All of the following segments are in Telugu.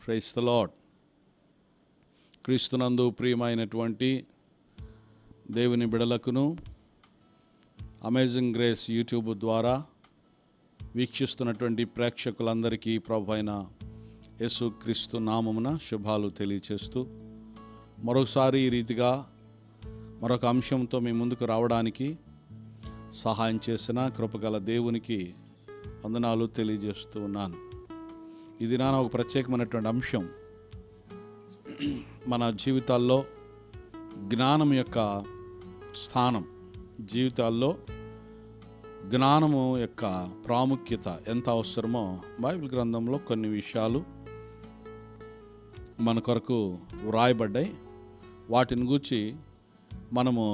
Praise the lord. క్రీస్తునందు ప్రియమైనటువంటి దేవుని బిడలకును అమేజింగ్ గ్రేస్ యూట్యూబ్ ద్వారా వీక్షిస్తున్నటువంటి ప్రేక్షకులందరికీ ప్రభు అయిన యేసుక్రీస్తు నామమున శుభాలు తెలియచేస్తూ మరొకసారి ఈ రీతిగా మరొక అంశంతో మీ ముందుకు రావడానికి సహాయం చేసిన కృపగల దేవునికి వందనాలు తెలియజేస్తూ ఉన్నాను. ఇది నా ఒక ప్రత్యేకమైనటువంటి అంశం. మన జీవితాల్లో జ్ఞానం యొక్క స్థానం, జీవితాల్లో జ్ఞానము యొక్క ప్రాముఖ్యత ఎంత అవసరమో బైబిల్ గ్రంథంలో కొన్ని విషయాలు మన కొరకు వ్రాయబడ్డాయి. వాటిని గూర్చి మనము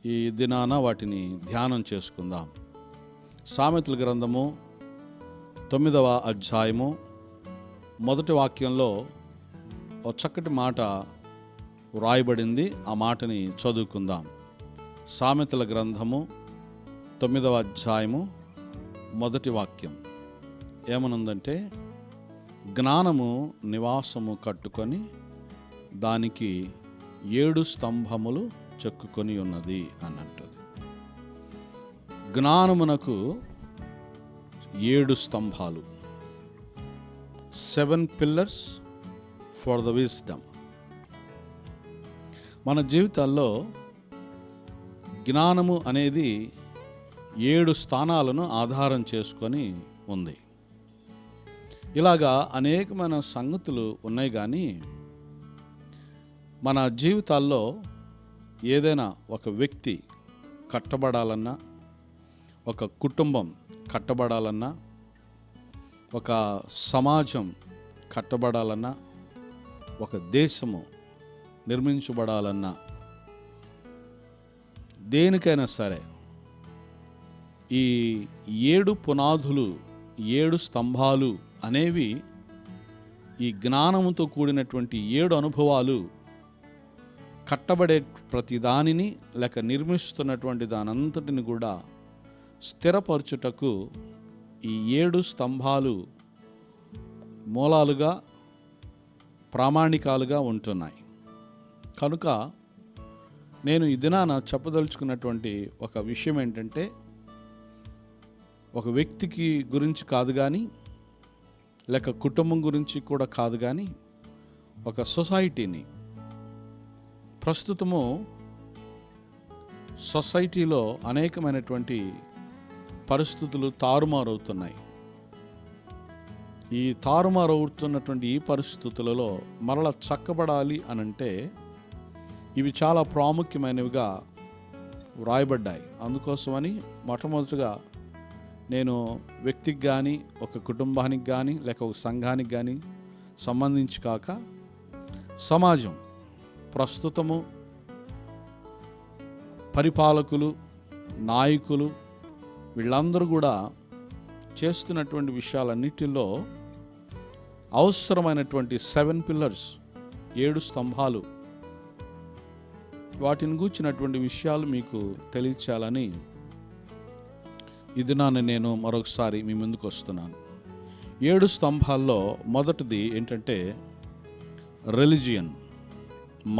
ఈ దినాన వాటిని ధ్యానం చేసుకుందాం. సామెతల గ్రంథము 9వ అధ్యాయము మొదటి వాక్యంలో ఒక చక్కటి మాట వ్రాయబడింది. ఆ మాటని చదువుకుందాం. సామెతల గ్రంథము 9వ అధ్యాయము మొదటి వాక్యం ఏమనుందంటే, జ్ఞానము నివాసము కట్టుకొని దానికి 7 స్తంభములు చెక్కుకొని ఉన్నది అని అంటుంది. జ్ఞానమునకు 7 స్తంభాలు, 7 pillars ఫర్ ద విజ్డమ్. మన జీవితాల్లో జ్ఞానము అనేది 7 స్థానాలను ఆధారం చేసుకొని ఉంది. ఇలాగా అనేకమైన సంగతులు ఉన్నాయి. కానీ మన జీవితాల్లో ఏదైనా ఒక వ్యక్తి కట్టబడాలన్నా, ఒక కుటుంబం కట్టబడాలన్నా, ఒక సమాజం కట్టబడాలన్నా, ఒక దేశము నిర్మించబడాలన్నా, దేనికైనా సరే ఈ 7 పునాదులు, 7 స్తంభాలు అనేవి ఈ జ్ఞానముతో కూడినటువంటి 7 అనుభవాలు కట్టబడే ప్రతి దానిని లేక నిర్మిస్తున్నటువంటి దానంతటిని కూడా స్థిరపరచుటకు ఈ 7 స్తంభాలు మూలాలుగా, ప్రామాణికాలుగా ఉంటున్నాయి. కనుక నేను ఈ దినాన చెప్పదలుచుకున్నటువంటి ఒక విషయం ఏంటంటే, ఒక వ్యక్తికి గురించి కాదు కానీ, లేక కుటుంబం గురించి కూడా కాదు కానీ, ఒక సొసైటీని, ప్రస్తుతము సొసైటీలో అనేకమైనటువంటి పరిస్థితులు తారుమారవుతున్నాయి. ఈ తారుమారవుతున్నటువంటి ఈ పరిస్థితులలో మరలా చక్కబడాలి అనంటే ఇవి చాలా ప్రాముఖ్యమైనవిగా వ్రాయబడ్డాయి. అందుకోసమని మొట్టమొదటిగా నేను వ్యక్తికి కానీ, ఒక కుటుంబానికి కానీ, లేక ఒక సంఘానికి కానీ సంబంధించి కాక, సమాజం, ప్రస్తుతము పరిపాలకులు, నాయకులు, వీళ్ళందరూ కూడా చేస్తున్నటువంటి విషయాలన్నిటిలో అవసరమైనటువంటి 7 pillars, 7 స్తంభాలు, వాటిని గూర్చినటువంటి విషయాలు మీకు తెలియచేయాలని ఇది నేను మరొకసారి మీ ముందుకు వస్తున్నాను. 7 స్తంభాల్లో మొదటిది ఏంటంటే రిలిజియన్,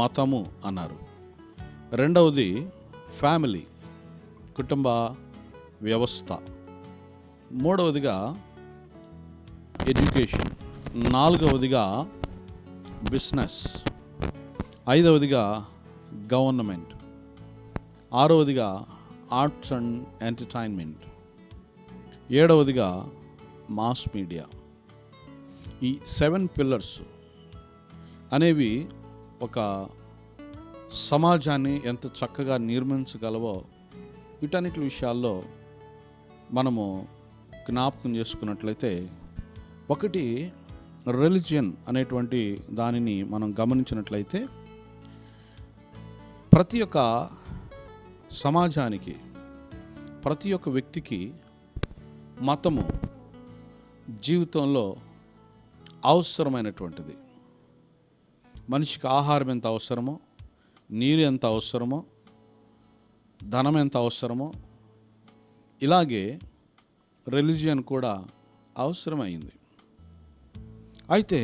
మతము అన్నారు. రెండవది ఫ్యామిలీ, కుటుంబ వ్యవస్థ. మూడవదిగా ఎడ్యుకేషన్. నాలుగవదిగా బిజినెస్. ఐదవదిగా గవర్నమెంట్. ఆరవదిగా ఆర్ట్స్ అండ్ ఎంటర్టైన్మెంట్. ఏడవదిగా మాస్ మీడియా. ఈ 7 pillars అనేవి ఒక సమాజాన్ని ఎంత చక్కగా నిర్మించగలవో వీటన్నిటి విషయాల్లో మనము జ్ఞాపకం చేసుకున్నట్లయితే, ఒకటి రిలిజియన్ అనేటువంటి దానిని మనం గమనించినట్లయితే, ప్రతి ఒక్క సమాజానికి, ప్రతి ఒక్క వ్యక్తికి మతము జీవితంలో అవసరమైనటువంటిది. మనిషికి ఆహారం ఎంత అవసరమో, నీరు ఎంత అవసరమో, ధనం ఎంత అవసరమో, ఇలాగే రిలిజియన్ కూడా అవసరమైంది. అయితే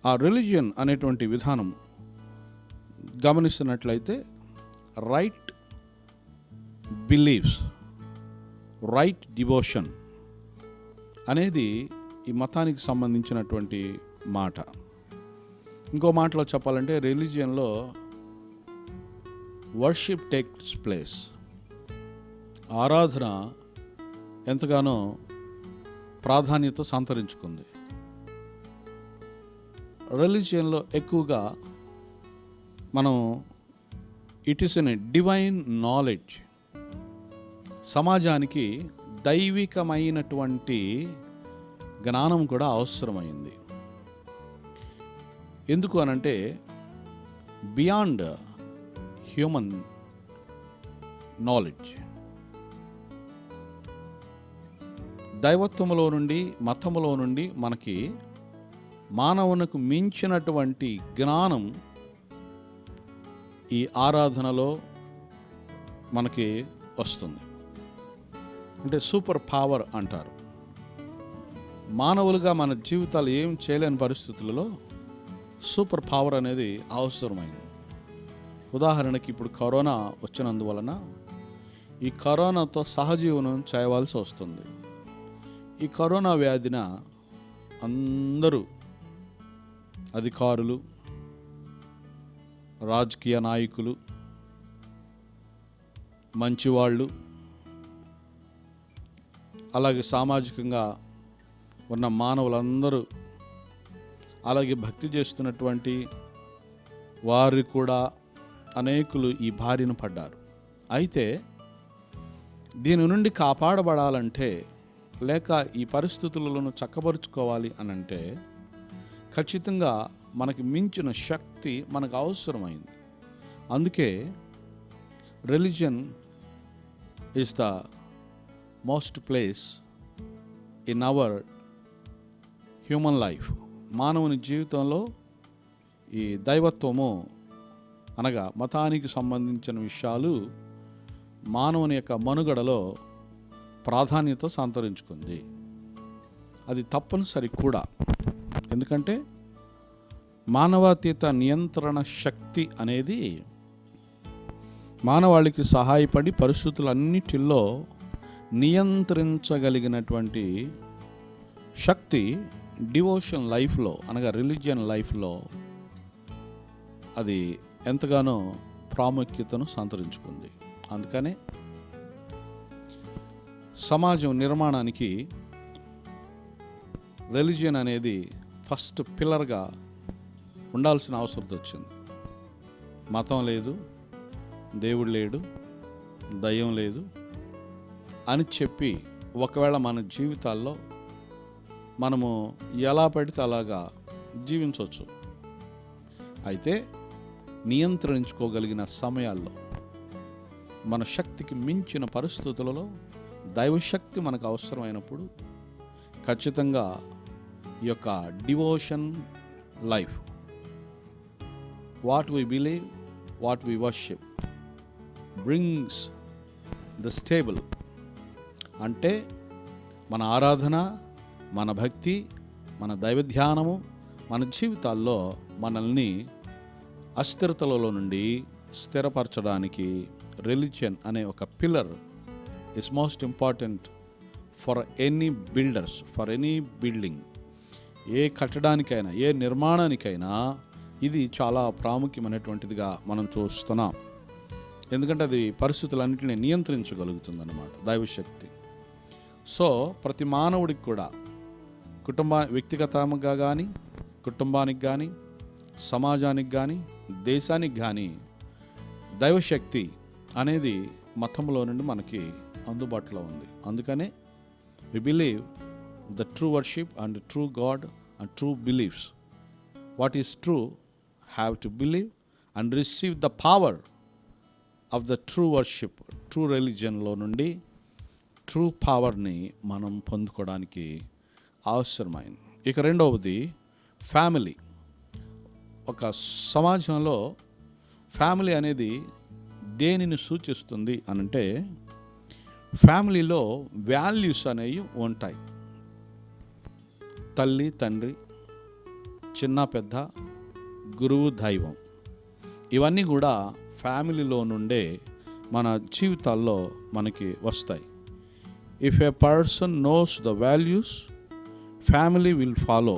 ఆ రిలీజియన్ అనేటువంటి విధానం గమనిస్తున్నట్లయితే రైట్ బిలీఫ్స్, రైట్ డివోషన్ అనేది ఈ మతానికి సంబంధించినటువంటి మాట. ఇంకో మాటలో చెప్పాలంటే రిలీజియన్లో వర్షిప్ టేక్స్ ప్లేస్, ఆరాధన ఎంతగానో ప్రాధాన్యత సంతరించుకుంది. రిలీజియన్లో ఎక్కువగా మనం it is an divine knowledge, సమాజానికి దైవికమైనటువంటి జ్ఞానం కూడా అవసరమైంది. ఎందుకు అనంటే బియాండ్ హ్యూమన్ నాలెడ్జ్, దైవత్వములో నుండి మతములో నుండి మనకి మానవునికి మించినటువంటి జ్ఞానం ఈ ఆరాధనలో మనకి వస్తుంది. అంటే సూపర్ పవర్ అంటారు. మానవులుగా మన జీవితాలు ఏం చేయలేని పరిస్థితులలో సూపర్ పవర్ అనేది అవసరమైంది. ఉదాహరణకి ఇప్పుడు కరోనా వచ్చినందువలన ఈ కరోనాతో సహజీవనం చేయవలసి వస్తుంది. ఈ కరోనా వ్యాధిన అందరూ అధికారులు, రాజకీయ నాయకులు, మంచివాళ్ళు, అలాగే సామాజికంగా ఉన్న మానవులందరూ, అలాగే భక్తి చేస్తున్నటువంటి వారు కూడా అనేకులు ఈ బారిన పడ్డారు. అయితే దీని నుండి కాపాడబడాలంటే, లేక ఈ పరిస్థితులను చక్కబరుచుకోవాలి అనంటే ఖచ్చితంగా మనకి మించిన శక్తి మనకు అవసరమైంది. అందుకే religion is the most place in our human life. మానవుని జీవితంలో ఈ దైవత్వము అనగా మతానికి సంబంధించిన విషయాలు మానవుని యొక్క మనుగడలో ప్రాధాన్యత సంతరించుకుంది. అది తప్పనిసరి కూడా. ఎందుకంటే మానవాతీత నియంత్రణ శక్తి అనేది మానవాళికి సహాయపడి పరిస్థితులన్నిటిలో నియంత్రించగలిగినటువంటి శక్తి డివోషన్ లైఫ్లో అనగా రిలీజియన్ లైఫ్లో అది ఎంతగానో ప్రాముఖ్యతను సంతరించుకుంది. అందుకనే సమాజం నిర్మాణానికి రిలీజియన్ అనేది ఫస్ట్ పిల్లర్గా ఉండాల్సిన అవసరం వచ్చింది. మతం లేదు, దేవుడు లేడు, దయ్యం లేదు అని చెప్పి ఒకవేళ మన జీవితాల్లో మనము ఎలా పడితే అలాగా జీవించవచ్చు. అయితే నియంత్రించుకోగలిగిన సమయాల్లో, మన శక్తికి మించిన పరిస్థితులలో దైవశక్తి మనకు అవసరమైనప్పుడు ఖచ్చితంగా ఈ యొక్క devotion life, what we believe, what we worship brings the stable. అంటే మన ఆరాధన, మన భక్తి, మన దైవ ధ్యానము మన జీవితాల్లో మనల్ని అస్థిరతలలో నుండి స్థిరపరచడానికి రిలీజియన్ అనే ఒక pillar is most important for any builders, for any building. ఏ కట్టడానికైనా, ఏ నిర్మాణానికైనా ఇది చాలా ప్రాముఖ్యమైనటువంటిదిగా మనం చూస్తున్నాం. ఎందుకంటే అది పరిస్థితులన్నింటినీ నియంత్రించగలుగుతుంది అన్నమాట దైవశక్తి. సో ప్రతి మానవుడికి కూడా వ్యక్తిగతంగా కానీ, కుటుంబానికి కానీ, సమాజానికి కానీ, దేశానికి కానీ దైవశక్తి అనేది మతంలో నుండి మనకి అందుబాటులో ఉంది. అందుకనే we believe the true worship and true God and true believes. What is true have to believe and receive the power of the true worship. True రిలీజియన్లో నుండి ట్రూ పవర్ని మనం పొందుకోవడానికి అవసరమైంది. ఇక రెండవది ఫ్యామిలీ. ఒక సమాజంలో ఫ్యామిలీ అనేది దేనిని సూచిస్తుంది అనంటే ఫ్యామిలీలో వాల్యూస్ అనేవి ఉంటాయి. తల్లి, తండ్రి, చిన్న పెద్ద, గురువు, దైవం, ఇవన్నీ కూడా ఫ్యామిలీలో నుండే మన జీవితాల్లో మనకి వస్తాయి. If A person knows the values, family will follow.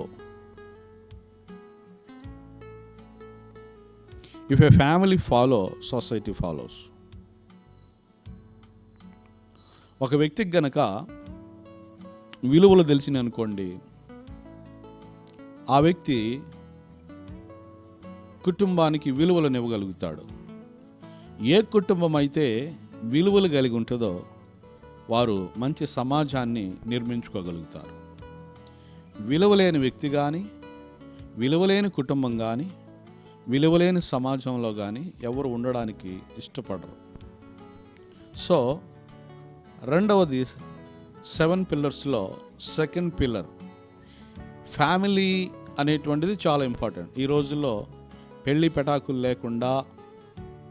If A family follow, society follows. ఒక వ్యక్తికి గనక విలువలు తెలిసినాయి అనుకోండి, ఆ వ్యక్తి కుటుంబానికి విలువలను ఇవ్వగలుగుతాడు. ఏ కుటుంబం అయితే విలువలు కలిగి ఉంటుందో వారు మంచి సమాజాన్ని నిర్మించుకోగలుగుతారు. విలువలేని వ్యక్తి కానీ, విలువలేని కుటుంబం కానీ, విలువలేని సమాజంలో కానీ ఎవరు ఉండడానికి ఇష్టపడరు. సో రెండవది 7 పిల్లర్స్లో సెకండ్ పిల్లర్ ఫ్యామిలీ అనేటువంటిది చాలా ఇంపార్టెంట్. ఈ రోజుల్లో పెళ్ళి పెటాకులు లేకుండా,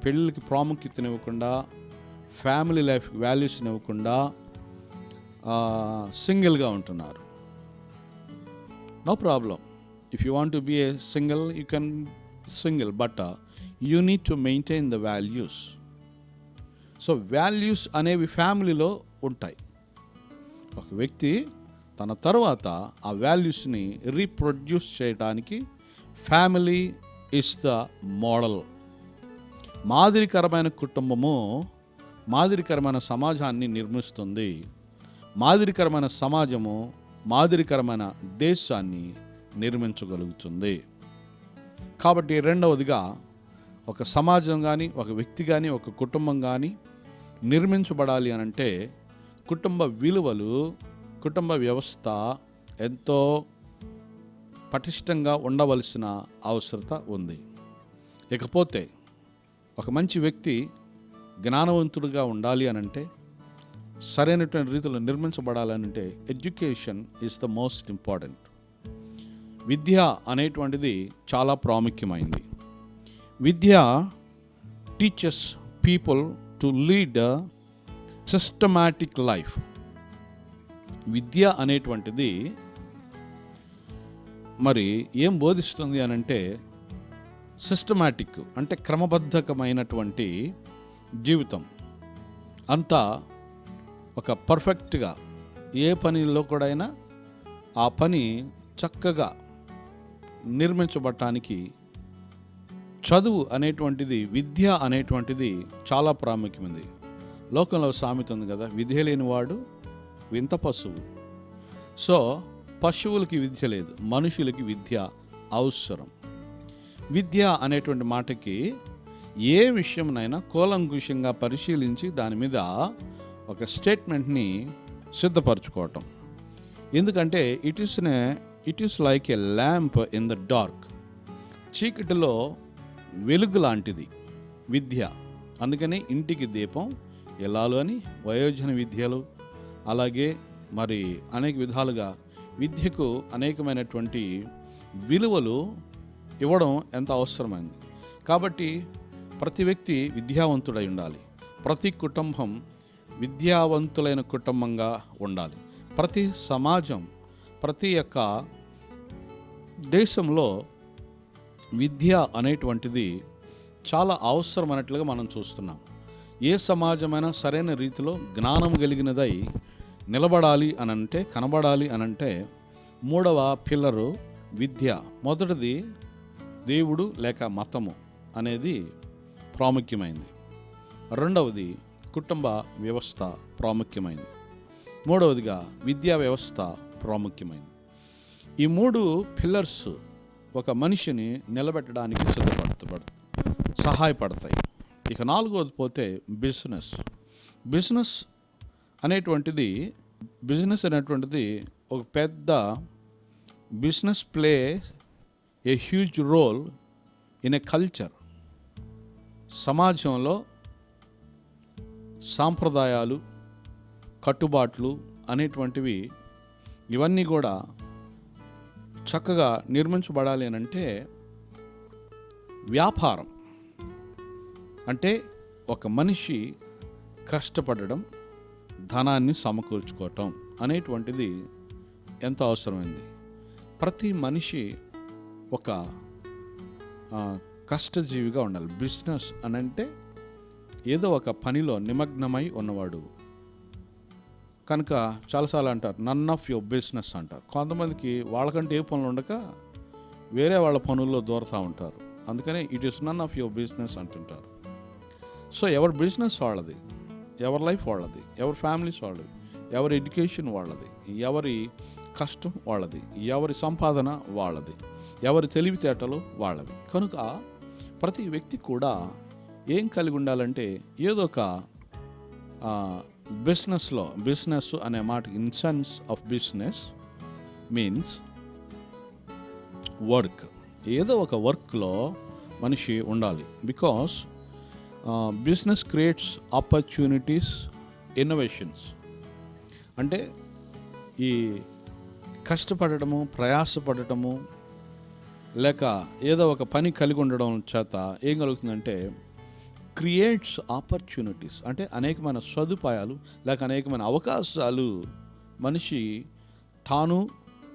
పెళ్ళికి ప్రాముఖ్యతనివ్వకుండా, ఫ్యామిలీ లైఫ్ వాల్యూస్ని ఇవ్వకుండా సింగిల్గా ఉంటున్నారు. No problem, if you want to be a single you can single, but you need to maintain the values. So values అనేవి ఫ్యామిలీలో ఉంటాయి. ఒక వ్యక్తి తన తర్వాత ఆ వాల్యూస్ని రీప్రొడ్యూస్ చేయడానికి ఫ్యామిలీ ఇస్ ద మోడల్. మాదిరికరమైన కుటుంబము మాదిరికరమైన సమాజాన్ని నిర్మిస్తుంది. మాదిరికరమైన సమాజము మాదిరికరమైన దేశాన్ని నిర్మించగలుగుతుంది. కాబట్టి రెండవదిగా ఒక సమాజం కానీ, ఒక వ్యక్తి కానీ, ఒక కుటుంబం కానీ నిర్మించబడాలి అనంటే కుటుంబ విలువలు, కుటుంబ వ్యవస్థ ఎంతో పటిష్టంగా ఉండవలసిన అవసరత ఉంది. ఇకపోతే ఒక మంచి వ్యక్తి జ్ఞానవంతుడిగా ఉండాలి అనంటే, సరైనటువంటి రీతిలో నిర్మించబడాలనంటే education is the most important. విద్య అనేటువంటిది చాలా ప్రాముఖ్యమైంది. విద్య teachers people to lead systematic life. విద్య అనేటువంటిది మరి ఏం బోధిస్తుంది అనంటే సిస్టమాటిక్ అంటే క్రమబద్ధకమైనటువంటి జీవితం. అంతా ఒక పర్ఫెక్ట్గా ఏ పనిలో కూడా అయినా ఆ పని చక్కగా నిర్మించబడటానికి చదువు అనేటువంటిది, విద్య అనేటువంటిది చాలా ప్రాముఖ్యమైనది. లోకంలో సామెత ఉంది కదా, విద్య లేనివాడు వింత పశువు. సో పశువులకి విద్య లేదు, మనుషులకి విద్య అవసరం. విద్య అనేటువంటి మాటకి ఏ విషయంనైనా కూలంకుషంగా పరిశీలించి దాని మీద ఒక స్టేట్మెంట్ని సిద్ధపరచుకోవటం. ఎందుకంటే it is like A lamp in the dark. చీకటిలో వెలుగు లాంటిది విద్య. అందుకని ఇంటికి దీపం ఎలాలు అని వయోజన విద్యలు, అలాగే మరి అనేక విధాలుగా విద్యకు అనేకమైనటువంటి విలువలు ఇవ్వడం ఎంత అవసరమైంది. కాబట్టి ప్రతి వ్యక్తి విద్యావంతుడై ఉండాలి. ప్రతి కుటుంబం విద్యావంతులైన కుటుంబంగా ఉండాలి. ప్రతి సమాజం, ప్రతి యొక్క దేశంలో విద్య అనేటువంటిది చాలా అవసరమైనట్లుగా మనం చూస్తున్నాం. ఏ సమాజమైనా సరైన రీతిలో జ్ఞానం కలిగినదై నిలబడాలి అనంటే, కనబడాలి అనంటే మూడవ పిల్లరు విద్య. మొదటిది దేవుడు లేక మతము అనేది ప్రాముఖ్యమైంది. రెండవది కుటుంబ వ్యవస్థ ప్రాముఖ్యమైంది. మూడవదిగా విద్యా వ్యవస్థ ప్రాముఖ్యమైంది. ఈ మూడు పిల్లర్స్ ఒక మనిషిని నిలబెట్టడానికి సహాయపడతాయి. ఇక నాలుగవది పోతే బిజినెస్ అనేటువంటిది ఒక పెద్ద business play a huge role in a culture. సమాజంలో సాంప్రదాయాలు, కట్టుబాట్లు అనేటువంటివి ఇవన్నీ కూడా చక్కగా నిర్మించబడాలి అని అంటే వ్యాపారం అంటే ఒక మనిషి కష్టపడడం, ధనాన్ని సమకూర్చుకోవటం అనేటువంటిది ఎంతో అవసరమైంది. ప్రతి మనిషి ఒక కష్టజీవిగా ఉండాలి. బిజినెస్ అని అంటే ఏదో ఒక పనిలో నిమగ్నమై ఉన్నవాడు. కనుక చాలాసార్లు అంటారు నన్ ఆఫ్ యువర్ బిజినెస్ అంటారు. కొంతమందికి వాళ్ళకంటే ఏ పనులు ఉండక వేరే వాళ్ళ పనుల్లో దూరతూ ఉంటారు. అందుకనే it is none of your business అంటుంటారు. సో ఎవరి బిజినెస్ వాళ్ళది, ఎవరి లైఫ్ వాళ్ళది, ఎవరి ఫ్యామిలీస్ వాళ్ళది, ఎవరి ఎడ్యుకేషన్ వాళ్ళది, ఎవరి కష్టం వాళ్ళది, ఎవరి సంపాదన వాళ్ళది, ఎవరి తెలివితేటలు వాళ్ళవి. కనుక ప్రతి వ్యక్తి కూడా ఏం కలిగి ఉండాలంటే ఏదో ఒక బిజినెస్ అనే మాట in sense of business means work. ఏదో ఒక వర్క్లో మనిషి ఉండాలి. Because business creates opportunities, innovations. అంటే ఈ కష్టపడటము, ప్రయాసపడటము, లేక ఏదో ఒక పని కలిగి ఉండడం చేత ఏం కలుగుతుందంటే క్రియేట్స్ ఆపర్చునిటీస్. అంటే అనేకమైన సదుపాయాలు లేక అనేకమైన అవకాశాలు మనిషి తాను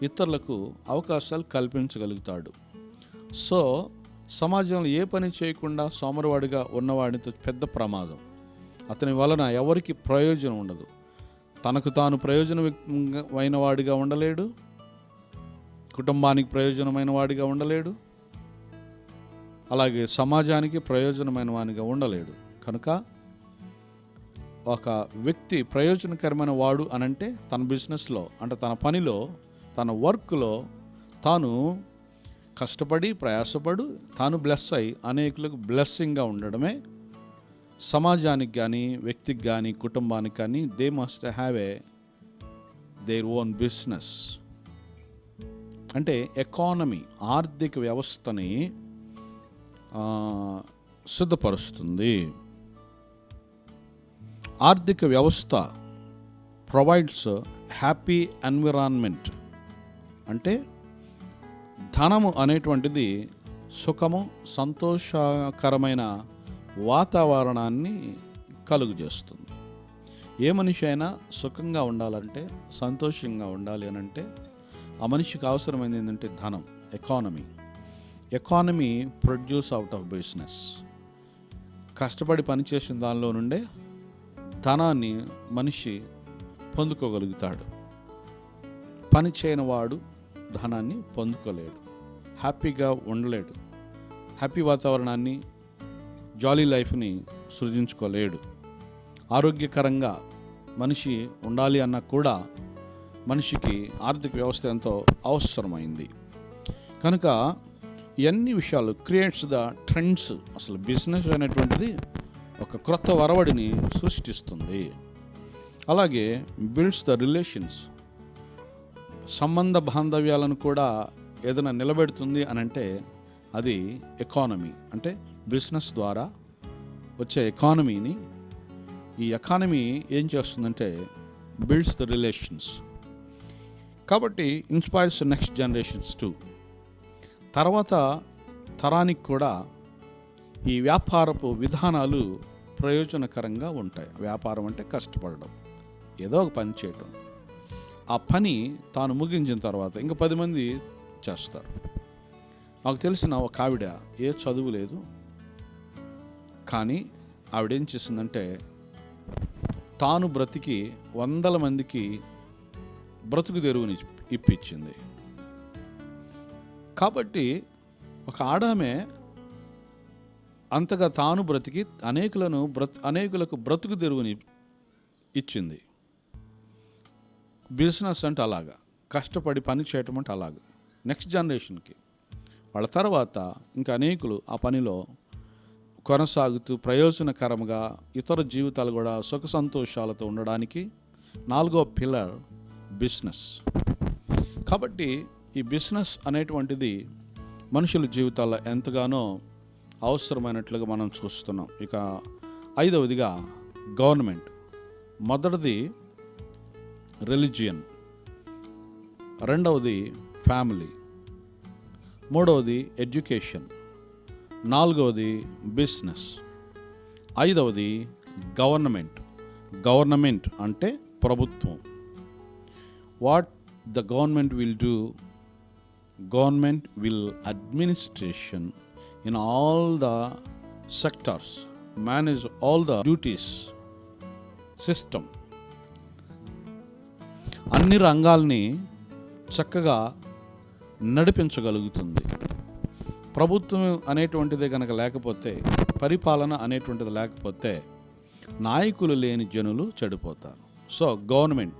ఇతరులకు అవకాశాలు కల్పించగలుగుతాడు. సో సమాజంలో ఏ పని చేయకుండా సోమరివాడిగా ఉన్నవాడితో పెద్ద ప్రమాదం. అతని వలన ఎవరికి ప్రయోజనం ఉండదు. తనకు తాను ప్రయోజనమైన వాడిగా ఉండలేడు, కుటుంబానికి ప్రయోజనమైన వాడిగా ఉండలేడు, అలాగే సమాజానికి ప్రయోజనమైన వాడిగా ఉండలేడు. కనుక ఒక వ్యక్తి ప్రయోజనకరమైన వాడు అనంటే తన బిజినెస్లో, అంటే తన పనిలో, తన వర్క్లో తాను కష్టపడి ప్రయాసపడు తాను బ్లెస్ అయి అనేకులకు బ్లెస్సింగ్గా ఉండడమే సమాజానికి కానీ, వ్యక్తికి కానీ, కుటుంబానికి కానీ they must have their own business. అంటే ఎకానమీ, ఆర్థిక వ్యవస్థని సిద్ధపరుస్తుంది. ఆర్థిక వ్యవస్థ ప్రొవైడ్స్ హ్యాపీ ఎన్విరాన్మెంట్. అంటే ధనము అనేటువంటిది సుఖము, సంతోషకరమైన వాతావరణాన్ని కలుగజేస్తుంది. ఏ మనిషి అయినా సుఖంగా ఉండాలంటే, సంతోషంగా ఉండాలి అని అంటే ఆ మనిషికి అవసరమైనది ఏంటంటే ధనం, economy produce out of business. కష్టపడి పనిచేసిన దానిలో నుండే ధనాన్ని మనిషి పొందుకోగలుగుతాడు. పని చేయని వాడు ధనాన్ని పొందుకోలేడు, హ్యాపీగా ఉండలేడు, హ్యాపీ వాతావరణాన్ని, జాలీ లైఫ్ని సృజించుకోలేడు. ఆరోగ్యకరంగా మనిషి ఉండాలి అన్నా కూడా మనిషికి ఆర్థిక వ్యవస్థ ఎంతో అవసరమైంది. కనుక ఇవన్నీ విషయాలు క్రియేట్స్ ద ట్రెండ్స్. అసలు బిజినెస్ అనేటువంటిది ఒక క్రొత్త వరవడిని సృష్టిస్తుంది. అలాగే బిల్డ్స్ ద రిలేషన్స్, సంబంధ బాంధవ్యాలను కూడా ఏదైనా నిలబెడుతుంది అని అంటే అది ఎకానమీ. అంటే బిజినెస్ ద్వారా వచ్చే ఎకానమీని, ఈ ఎకానమీ ఏం చేస్తుందంటే బిల్డ్స్ ద రిలేషన్స్. కాబట్టి ఇన్స్పైర్స్ నెక్స్ట్ జనరేషన్స్ టు. తర్వాత తరానికి కూడా ఈ వ్యాపారపు విధానాలు ప్రయోజనకరంగా ఉంటాయి. వ్యాపారం అంటే కష్టపడడం, ఏదో ఒక పని చేయటం. ఆ పని తాను ముగించిన తర్వాత ఇంకా 10 మంది చేస్తారు. నాకు తెలిసిన ఒక ఆవిడ ఏ చదువు లేదు, కానీ ఆవిడేం చేసిందంటే తాను బ్రతికి 100 మందికి బ్రతుకు తెరువుని ఇప్పించింది. కాబట్టి ఒక ఆడామె అంతగా తాను బ్రతికి అనేకులకు బ్రతుకు తెరువుని ఇచ్చింది. బిజినెస్ అంటే అలాగా, కష్టపడి పని చేయటం అంటే అలాగా. నెక్స్ట్ జనరేషన్కి వాళ్ళ తర్వాత ఇంకా అనేకులు ఆ పనిలో కొనసాగుతూ ప్రయోజనకరంగా ఇతర జీవితాలు కూడా సుఖ సంతోషాలతో ఉండడానికి 4వ పిల్లర్ బిజినెస్. కాబట్టి ఈ బిజినెస్ అనేటువంటిది మనుషుల జీవితాల్లో ఎంతగానో అవసరమైనట్లుగా మనం చూస్తున్నాం. ఇక 5వదిగా గవర్నమెంట్. మొదటిది రిలిజియన్, 2వది ఫ్యామిలీ, 3వది ఎడ్యుకేషన్, 4వది బిజినెస్, 5వది గవర్నమెంట్. గవర్నమెంట్ అంటే ప్రభుత్వం. What the government will do, government will administration in all the sectors, manage all the duties system. అన్ని రంగాల్ని చక్కగా నడిపించగలుగుతుంది. ప్రభుత్వం అనేటువంటిదే కనుక లేకపోతే, పరిపాలన అనేటువంటిది లేకపోతే నాయకులు లేని జనులు చెడిపోతారు. So government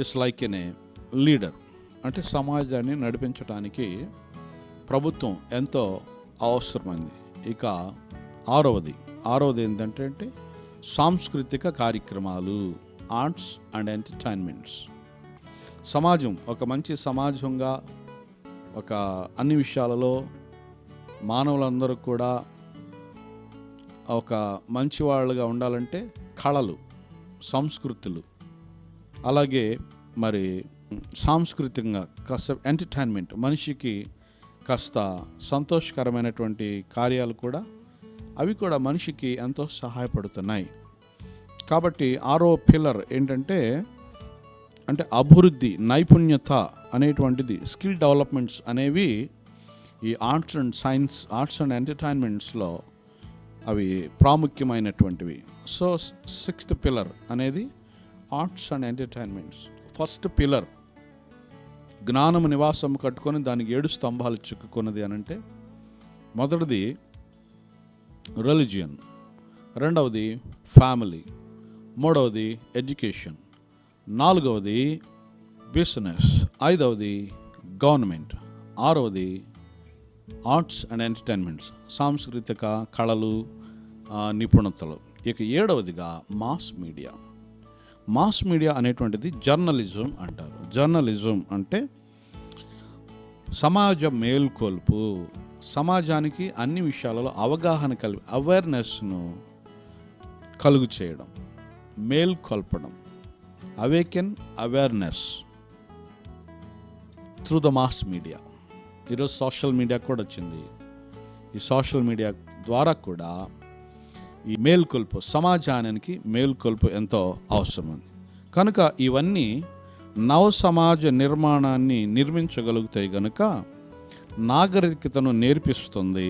is like an a leader, అంటే సమాజాన్ని నడిపించడానికి ప్రభుత్వం ఎంతో అవసరమైంది. ఇక ఆరవది ఏంటంటే సాంస్కృతిక కార్యక్రమాలు, ఆర్ట్స్ అండ్ ఎంటర్టైన్మెంట్స్. సమాజం ఒక మంచి సమాజంగా, ఒక అన్ని విషయాలలో మానవులందరూ కూడా ఒక మంచి వాళ్ళుగా ఉండాలంటే కళలు, సంస్కృతులు, అలాగే మరి సాంస్కృతికంగా కాస్త ఎంటర్టైన్మెంట్, మనిషికి కాస్త సంతోషకరమైనటువంటి కార్యాలు కూడా, అవి కూడా మనిషికి ఎంతో సహాయపడుతున్నాయి. కాబట్టి ఆరో పిల్లర్ ఏంటంటే అభివృద్ధి, నైపుణ్యత అనేటువంటిది, స్కిల్ డెవలప్మెంట్స్ అనేవి ఈ arts and science, arts and ఎంటర్టైన్మెంట్స్లో అవి ప్రాముఖ్యమైనటువంటివి. సో 6th పిల్లర్ అనేది arts and entertainments. First pillar జ్ఞానము నివాసం కట్టుకొని దానికి 7 స్తంభాలు చిక్కుకున్నది అనంటే, మొదటిది రిలిజియన్, రెండవది ఫ్యామిలీ, మూడవది ఎడ్యుకేషన్, నాలుగవది బిజినెస్, ఐదవది గవర్నమెంట్, ఆరవది ఆర్ట్స్ అండ్ ఎంటర్టైన్మెంట్స్, సాంస్కృతిక కళలు, నిపుణతలు. ఇక 7వదిగా మాస్ మీడియా. మాస్ మీడియా అనేటువంటిది జర్నలిజం అంటారు. జర్నలిజం అంటే సమాజ మేల్కొల్పు, సమాజానికి అన్ని విషయాలలో అవగాహన కలిగి అవేర్నెస్ను కలుగు చేయడం, మేల్కొల్పడం, awaken awareness through the mass media. ఈరోజు సోషల్ మీడియా కూడా వచ్చింది. ఈ సోషల్ మీడియా ద్వారా కూడా ఈ మేల్కొల్పు, సమాజానికి మేల్కొల్పు ఎంతో అవసరం. కనుక ఇవన్నీ నవ సమాజ నిర్మాణాన్ని నిర్మించగలుగుతాయి కనుక నాగరికతను నేర్పిస్తుంది.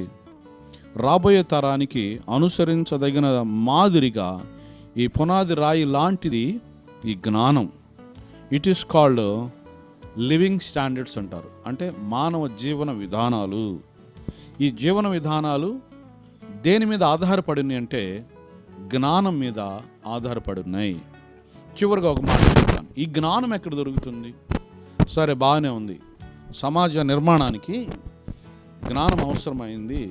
రాబోయే తరానికి అనుసరించదగిన మాదిరిగా ఈ పునాది రాయి లాంటిది ఈ జ్ఞానం. It is called living standards అంటారు. అంటే మానవ జీవన విధానాలు. ఈ జీవన విధానాలు దేని మీద ఆధారపడినాయి అంటే జ్ఞానం మీద ఆధారపడి ఉన్నాయి. చివరిగా ఒక మాట చెప్తాను, ఈ జ్ఞానం ఎక్కడ దొరుకుతుంది? సరే, బాగానే ఉంది, సమాజ నిర్మాణానికి జ్ఞానం అవసరమైంది.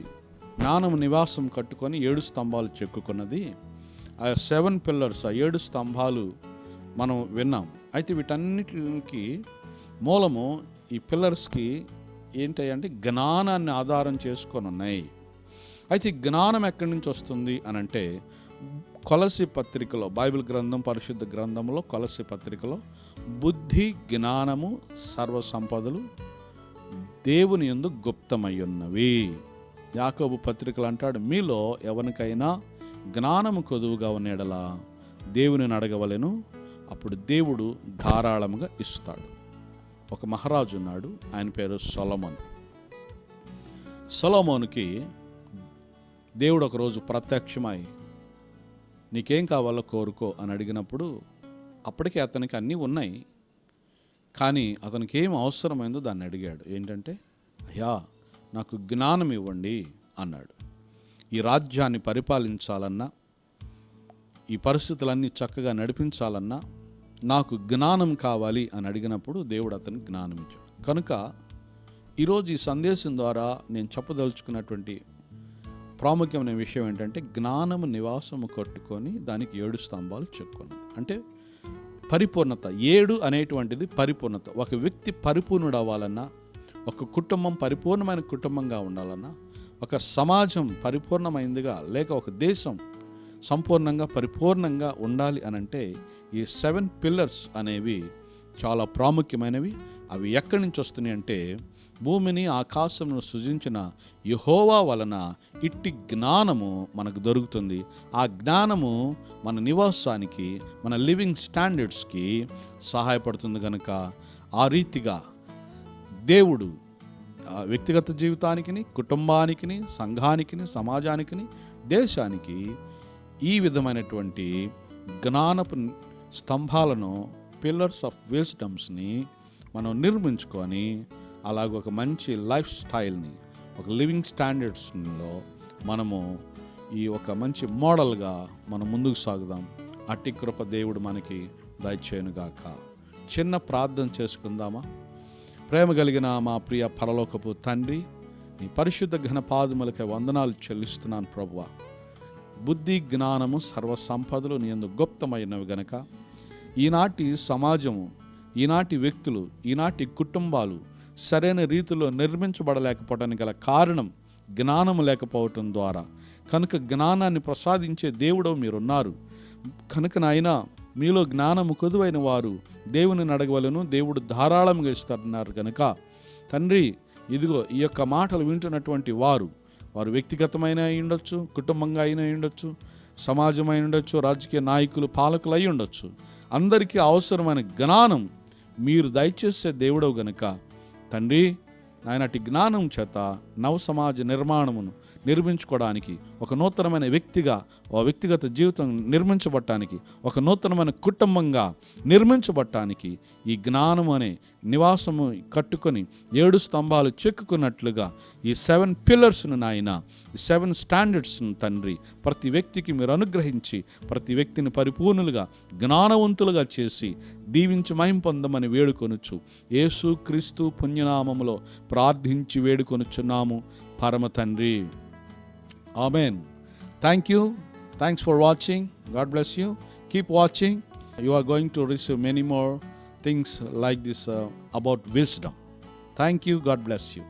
జ్ఞానం నివాసం కట్టుకొని 7 స్తంభాలు చెక్కుకున్నది. ఆ 7 పిల్లర్స్, ఆ 7 స్తంభాలు మనం విన్నాం. అయితే వీటన్నిటికి మూలము ఈ పిల్లర్స్కి ఏంటంటే జ్ఞానాన్ని ఆధారం చేసుకొని ఉన్నాయి. అయితే ఈ జ్ఞానం ఎక్కడి నుంచి వస్తుంది అని అంటే కొలస్సీ పత్రికలో, బైబిల్ గ్రంథం, పరిశుద్ధ గ్రంథంలో కొలస్సీ పత్రికలో బుద్ధి, జ్ఞానము, సర్వ సంపదలు దేవుని యందు గుప్తమయ్యున్నవి. యాకోబు పత్రికలు అంటాడు, మీలో ఎవరికైనా జ్ఞానము కొదువుగా ఉన్న యెడల దేవునిని అడగవలెను, అప్పుడు దేవుడు ధారాళముగా ఇస్తాడు. ఒక మహారాజు ఉన్నాడు, ఆయన పేరు సొలొమోను. సొలొమోనుకి దేవుడు ఒకరోజు ప్రత్యక్షమై నీకేం కావాలో కోరుకో అని అడిగినప్పుడు, అప్పటికే అతనికి అన్నీ ఉన్నాయి, కానీ అతనికి ఏం అవసరమైందో దాన్ని అడిగాడు. ఏంటంటే, అయ్యా నాకు జ్ఞానం ఇవ్వండి అన్నాడు. ఈ రాజ్యాన్ని పరిపాలించాలన్నా, ఈ పరిస్థితులన్నీ చక్కగా నడిపించాలన్నా నాకు జ్ఞానం కావాలి అని అడిగినప్పుడు దేవుడు అతనికి జ్ఞానం ఇచ్చాడు. కనుక ఈరోజు ఈ సందేశం ద్వారా నేను చెప్పదలుచుకున్నటువంటి ప్రాముఖ్యమైన విషయం ఏంటంటే, జ్ఞానము నివాసము కట్టుకొని దానికి 7 స్తంభాలు చెక్కున్నది. అంటే పరిపూర్ణత. 7 అనేటువంటిది పరిపూర్ణత. ఒక వ్యక్తి పరిపూర్ణుడు అవ్వాలన్నా, ఒక కుటుంబం పరిపూర్ణమైన కుటుంబంగా ఉండాలన్నా, ఒక సమాజం పరిపూర్ణమైందిగా, లేక ఒక దేశం సంపూర్ణంగా పరిపూర్ణంగా ఉండాలి అనంటే ఈ 7 పిల్లర్స్ అనేవి చాలా ప్రాముఖ్యమైనవి. అవి ఎక్కడి నుంచి వస్తున్నాయి అంటే, భూమిని ఆకాశమును సృజించిన యెహోవా వలన ఇట్టి జ్ఞానము మనకు దొరుకుతుంది. ఆ జ్ఞానము మన నివాసానికి, మన లివింగ్ స్టాండర్డ్స్కి సహాయపడుతుంది. కనుక ఆ రీతిగా దేవుడు వ్యక్తిగత జీవితానికి, కుటుంబానికి, సంఘానికి, సమాజానికి, దేశానికి ఈ విధమైనటువంటి జ్ఞానపు స్తంభాలను, పిల్లర్స్ ఆఫ్ విజ్డమ్స్ని మనం నిర్మించుకొని అలాగ ఒక మంచి లైఫ్ స్టైల్ని, ఒక లివింగ్ స్టాండర్డ్స్లో మనము ఈ ఒక మంచి మోడల్గా మనం ముందుకు సాగుదాం. అట్టి కృప దేవుడు మనకి దయచేయునుగాక. చిన్న ప్రార్థన చేసుకుందామా? ప్రేమ కలిగిన మా ప్రియ పరలోకపు తండ్రి, నీ పరిశుద్ధ ఘన పాదములకే వందనాలు చెల్లిస్తున్నాను ప్రభువా. బుద్ధి, జ్ఞానము, సర్వ సంపదలు నీ యందు గుప్తమైనవి గనక ఈనాటి సమాజము, ఈనాటి వ్యక్తులు, ఈనాటి కుటుంబాలు సరైన రీతిలో నిర్మించబడలేకపోవడానికి గల కారణం జ్ఞానము లేకపోవటం ద్వారా. కనుక జ్ఞానాన్ని ప్రసాదించే దేవుడు మీరున్నారు కనుక నాయన, మీలో జ్ఞానము కొదువైన వారు దేవుని అడగవలను, దేవుడు ధారాళంగా ఇస్తున్నారు కనుక తండ్రి, ఇదిగో ఈ యొక్క మాటలు వింటున్నటువంటి వారు వ్యక్తిగతమైన అయి ఉండొచ్చు, కుటుంబంగా అయినా ఉండొచ్చు, సమాజమైన ఉండొచ్చు, రాజకీయ నాయకులు, పాలకులు అయి ఉండొచ్చు. అందరికీ అవసరమైన జ్ఞానం మీరు దయచేసే దేవుడవు గనుక తండ్రి నాయనటి జ్ఞానం చేత నవ సమాజ నిర్మాణమును నిర్మించుకోవడానికి, ఒక నూతనమైన వ్యక్తిగా వ్యక్తిగత జీవితం నిర్మించబడటానికి, ఒక నూతనమైన కుటుంబంగా నిర్మించబడటానికి ఈ జ్ఞానం అనే నివాసము కట్టుకొని 7 స్తంభాలు చెక్కుకున్నట్లుగా ఈ 7 పిల్లర్స్ను నాయన, ఈ 7 స్టాండర్డ్స్ను తండ్రి ప్రతి వ్యక్తికి మీరు అనుగ్రహించి ప్రతి వ్యక్తిని పరిపూర్ణులుగా జ్ఞానవంతులుగా చేసి దీవించి మహిమ పొందమని వేడుకొనుచు యేసు క్రీస్తు పుణ్యనామములో ప్రార్థించి వేడుకొనుచున్నాము పరమ తండ్రి. Amen. Thank you. Thanks for watching. God bless you. Keep watching. You are going to receive many more things like this about wisdom. Thank you. God bless you.